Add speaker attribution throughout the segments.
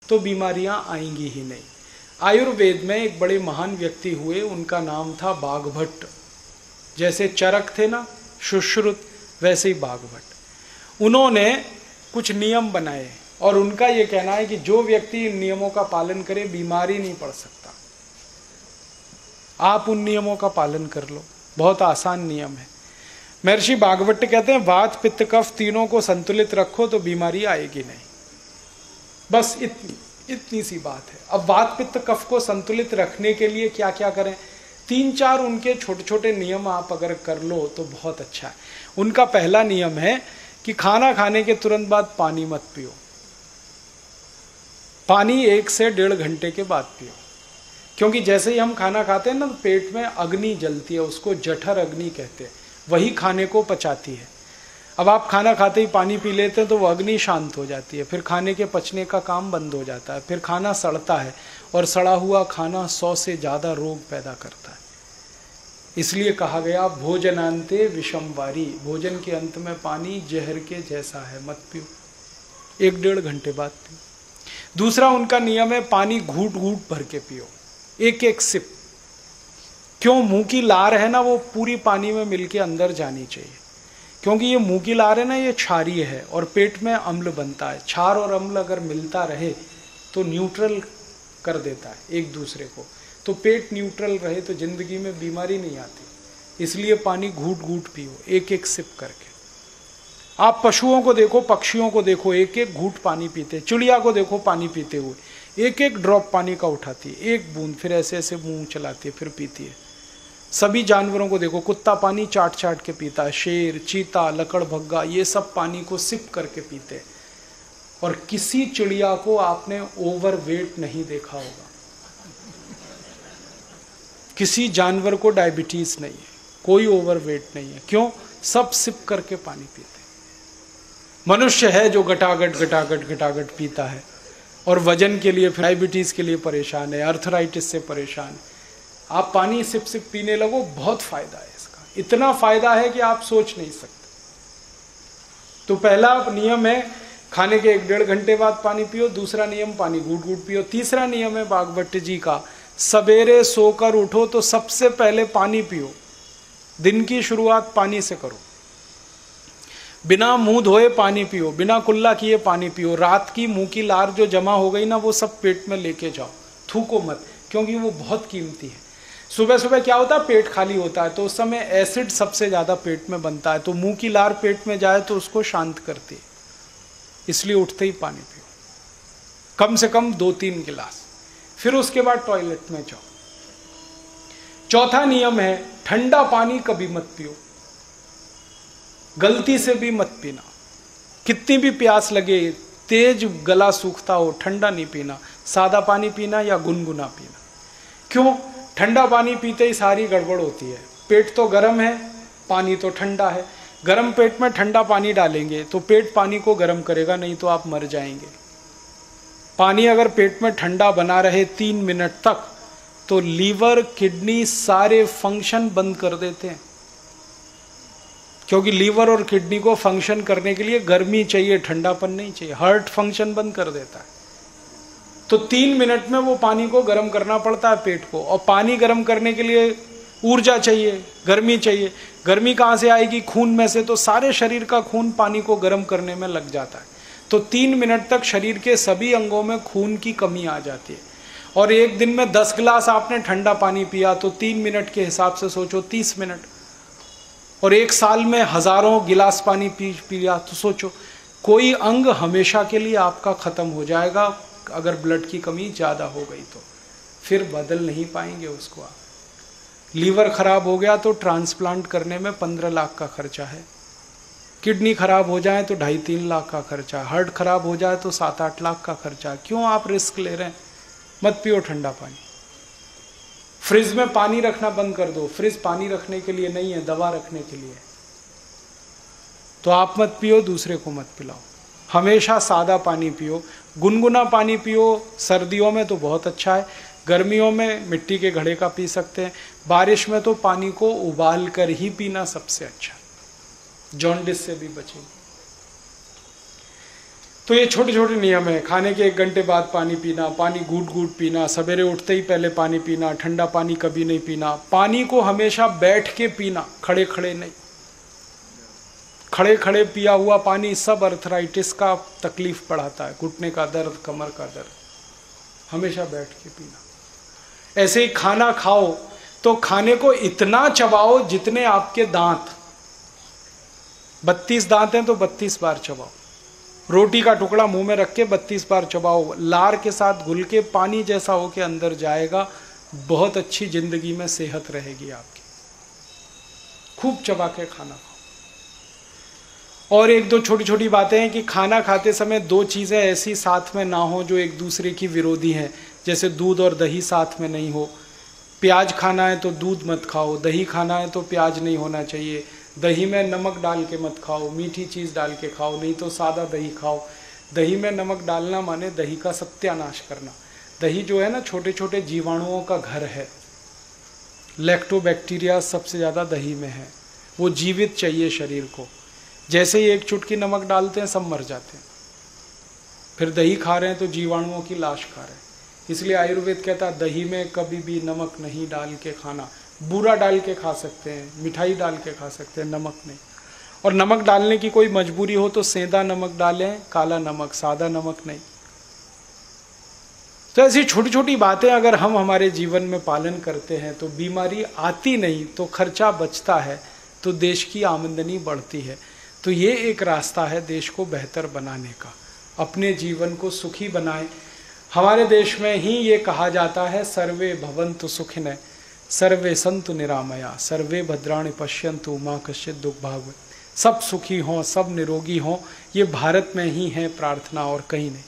Speaker 1: तो बीमारियां आएंगी ही नहीं। आयुर्वेद में एक बड़े महान व्यक्ति हुए, उनका नाम था बाघभट्ट। जैसे चरक थे ना सुश्रुत, वैसे ही बाघभट्ट। उन्होंने कुछ नियम बनाए और उनका यह कहना है कि जो व्यक्ति इन नियमों का पालन करे बीमारी नहीं पड़ सकता। आप उन नियमों का पालन कर लो, बहुत आसान नियम है। महर्षि बाघभट्ट कहते हैं वात पित्त कफ तीनों को संतुलित रखो तो बीमारी आएगी नहीं। बस इतनी सी बात है। अब वात पित्त कफ को संतुलित रखने के लिए क्या क्या करें, 3-4 उनके छोटे छोटे नियम आप अगर कर लो तो बहुत अच्छा है। उनका पहला नियम है कि खाना खाने के तुरंत बाद पानी मत पियो। पानी 1 से 1.5 घंटे के बाद पियो, क्योंकि जैसे ही हम खाना खाते हैं ना तो पेट में अग्नि जलती है, उसको जठर अग्नि कहते हैं, वही खाने को पचाती है। अब आप खाना खाते ही पानी पी लेते हैं तो वो अग्नि शांत हो जाती है, फिर खाने के पचने का काम बंद हो जाता है, फिर खाना सड़ता है और सड़ा हुआ खाना 100 से ज़्यादा रोग पैदा करता है। इसलिए कहा गया भोजनांते विषमवारी, भोजन के अंत में पानी जहर के जैसा है, मत पियो, 1-1.5 घंटे बाद पियो। दूसरा उनका नियम है पानी घूट घूट भर के पियो, 1-1 सिप। क्यों? मुंह की लार है ना, वो पूरी पानी में मिलके अंदर जानी चाहिए, क्योंकि ये मुंह की लार है ना, ये क्षारीय है और पेट में अम्ल बनता है। क्षार और अम्ल अगर मिलता रहे तो न्यूट्रल कर देता है एक दूसरे को, तो पेट न्यूट्रल रहे तो जिंदगी में बीमारी नहीं आती। इसलिए पानी घूट घूट पियो, 1-1 सिप करके। आप पशुओं को देखो, पक्षियों को देखो, 1-1 घूट पानी पीते। चिड़िया को देखो पानी पीते हुए, 1-1 ड्रॉप पानी का उठाती है, 1 बूंद, फिर ऐसे ऐसे मुंह चलाती है, फिर पीती है। सभी जानवरों को देखो, कुत्ता पानी चाट चाट के पीता है, शेर, चीता, लकड़भग्गा, ये सब पानी को सिप करके पीते हैं। और किसी चिड़िया को आपने ओवरवेट नहीं देखा होगा, किसी जानवर को डायबिटीज नहीं है, कोई ओवरवेट नहीं है। क्यों? सब सिप करके पानी पीते हैं। मनुष्य है जो गटागट गटागट गटागट पीता है और वजन के लिए, डायबिटीज के लिए परेशान है, अर्थराइटिस से परेशान है। आप पानी सिप सिप पीने लगो, बहुत फायदा है इसका, इतना फायदा है कि आप सोच नहीं सकते। तो पहला नियम है खाने के 1-1.5 घंटे बाद पानी पियो। दूसरा नियम पानी घूट घूट पियो। तीसरा नियम है बाघभट्ट जी का, सवेरे सोकर उठो तो सबसे पहले पानी पियो। दिन की शुरुआत पानी से करो, बिना मुंह धोए पानी पियो, बिना कुल्ला किए पानी पियो। रात की मुंह की लार जो जमा हो गई ना, वो सब पेट में लेके जाओ, थूको मत, क्योंकि वो बहुत कीमती है। सुबह सुबह क्या होता है, पेट खाली होता है तो उस समय एसिड सबसे ज्यादा पेट में बनता है, तो मुंह की लार पेट में जाए तो उसको शांत करती है। इसलिए उठते ही पानी पियो, कम से कम 2-3 गिलास। फिर उसके बाद टॉयलेट में जाओ। चौथा नियम है ठंडा पानी कभी मत पियो, गलती से भी मत पीना। कितनी भी प्यास लगे, तेज गला सूखता हो, ठंडा नहीं पीना, सादा पानी पीना या गुनगुना पीना। क्यों? ठंडा पानी पीते ही सारी गड़बड़ होती है। पेट तो गर्म है, पानी तो ठंडा है। गर्म पेट में ठंडा पानी डालेंगे तो पेट पानी को गर्म करेगा, नहीं तो आप मर जाएंगे। पानी अगर पेट में ठंडा बना रहे 3 मिनट तक तो लीवर, किडनी सारे फंक्शन बंद कर देते हैं, क्योंकि लीवर और किडनी को फंक्शन करने के लिए गर्मी चाहिए, ठंडापन नहीं चाहिए। हार्ट फंक्शन बंद कर देता है। तो 3 मिनट में वो पानी को गर्म करना पड़ता है पेट को, और पानी गर्म करने के लिए ऊर्जा चाहिए, गर्मी चाहिए। गर्मी कहाँ से आएगी? खून में से। तो सारे शरीर का खून पानी को गर्म करने में लग जाता है। तो 3 मिनट तक शरीर के सभी अंगों में खून की कमी आ जाती है। और एक दिन में 10 गिलास आपने ठंडा पानी पिया तो 3 मिनट के हिसाब से सोचो 30 मिनट। और 1 साल में हजारों गिलास पानी पिया तो सोचो, कोई अंग हमेशा के लिए आपका खत्म हो जाएगा। अगर ब्लड की कमी ज़्यादा हो गई तो फिर बदल नहीं पाएंगे उसको आप। लीवर खराब हो गया तो ट्रांसप्लांट करने में 15 लाख का खर्चा है। किडनी खराब हो जाए तो 2.5-3 लाख का खर्चा। हार्ट खराब हो जाए तो 7-8 लाख का खर्चा। क्यों आप रिस्क ले रहे हैं? मत पियो ठंडा पानी। फ्रिज में पानी रखना बंद कर दो। फ्रिज पानी रखने के लिए नहीं है, दवा रखने के लिए। तो आप मत पियो, दूसरे को मत पिलाओ। हमेशा सादा पानी पियो, गुनगुना पानी पियो। सर्दियों में तो बहुत अच्छा है, गर्मियों में मिट्टी के घड़े का पी सकते हैं। बारिश में तो पानी को उबाल कर ही पीना सबसे अच्छा, जॉन्डिस से भी बचेंगे। तो ये छोटे छोटे नियम है। खाने के 1 घंटे बाद पानी पीना, पानी घूट घूट पीना, सवेरे उठते ही पहले पानी पीना, ठंडा पानी कभी नहीं पीना, पानी को हमेशा बैठ के पीना, खड़े खड़े नहीं। खड़े खड़े पिया हुआ पानी सब अर्थराइटिस का तकलीफ बढ़ाता है, घुटने का दर्द, कमर का दर्द। हमेशा बैठ के पीना। ऐसे ही खाना खाओ तो खाने को इतना चबाओ जितने आपके दांत, 32 दांत हैं तो 32 बार चबाओ। रोटी का टुकड़ा मुंह में रख के 32 बार चबाओ, लार के साथ घुल के पानी जैसा होके अंदर जाएगा। बहुत अच्छी जिंदगी में सेहत रहेगी आपकी। खूब चबा के खाना खाओ। और 1-2 छोटी छोटी बातें हैं कि खाना खाते समय 2 चीजें ऐसी साथ में ना हो जो एक दूसरे की विरोधी हैं, जैसे दूध और दही साथ में नहीं हो। प्याज खाना है तो दूध मत खाओ, दही खाना है तो प्याज नहीं होना चाहिए। दही में नमक डाल के मत खाओ, मीठी चीज़ डाल के खाओ, नहीं तो सादा दही खाओ। दही में नमक डालना माने दही का सत्यानाश करना। दही जो है ना, छोटे छोटे जीवाणुओं का घर है। लैक्टोबैक्टीरिया सबसे ज़्यादा दही में है, वो जीवित चाहिए शरीर को। जैसे ही 1 चुटकी नमक डालते हैं सब मर जाते हैं। फिर दही खा रहे हैं तो जीवाणुओं की लाश खा रहे हैं। इसलिए आयुर्वेद कहता है दही में कभी भी नमक नहीं डाल के खाना। बूरा डाल के खा सकते हैं, मिठाई डाल के खा सकते हैं, नमक नहीं। और नमक डालने की कोई मजबूरी हो तो सेंधा नमक डालें, काला नमक, सादा नमक नहीं। तो ऐसी छोटी छोटी बातें अगर हम हमारे जीवन में पालन करते हैं तो बीमारी आती नहीं, तो खर्चा बचता है, तो देश की आमदनी बढ़ती है। तो ये एक रास्ता है देश को बेहतर बनाने का। अपने जीवन को सुखी बनाएं। हमारे देश में ही ये कहा जाता है सर्वे भवन्तु सुखिनः सर्वे सन्तु निरामया सर्वे भद्राणि पश्यन्तु मा कश्चित् दुःखभाग्। सब सुखी हों, सब निरोगी हों, ये भारत में ही है प्रार्थना और कहीं नहीं।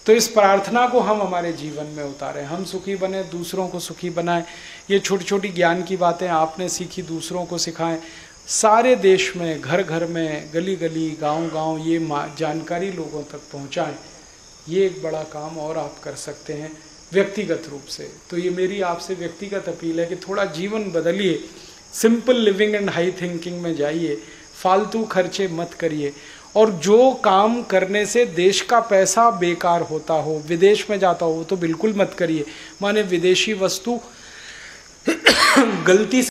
Speaker 1: तो इस प्रार्थना को हम हमारे जीवन में उतारें। हम सुखी बने, दूसरों को सुखी बनाएं। ये छोटी छोटी ज्ञान की बातें आपने सीखी, दूसरों को सिखाएं। सारे देश में, घर घर में, गली गली, गांव गांव ये जानकारी लोगों तक पहुंचाएं। ये एक बड़ा काम और आप कर सकते हैं व्यक्तिगत रूप से। तो ये मेरी आपसे व्यक्तिगत अपील है कि थोड़ा जीवन बदलिए, simple living and high thinking में जाइए, फालतू खर्चे मत करिए। और जो काम करने से देश का पैसा बेकार होता हो, विदेश में जाता हो, तो बिल्कुल मत करिए। माने विदेशी वस्तु गलती से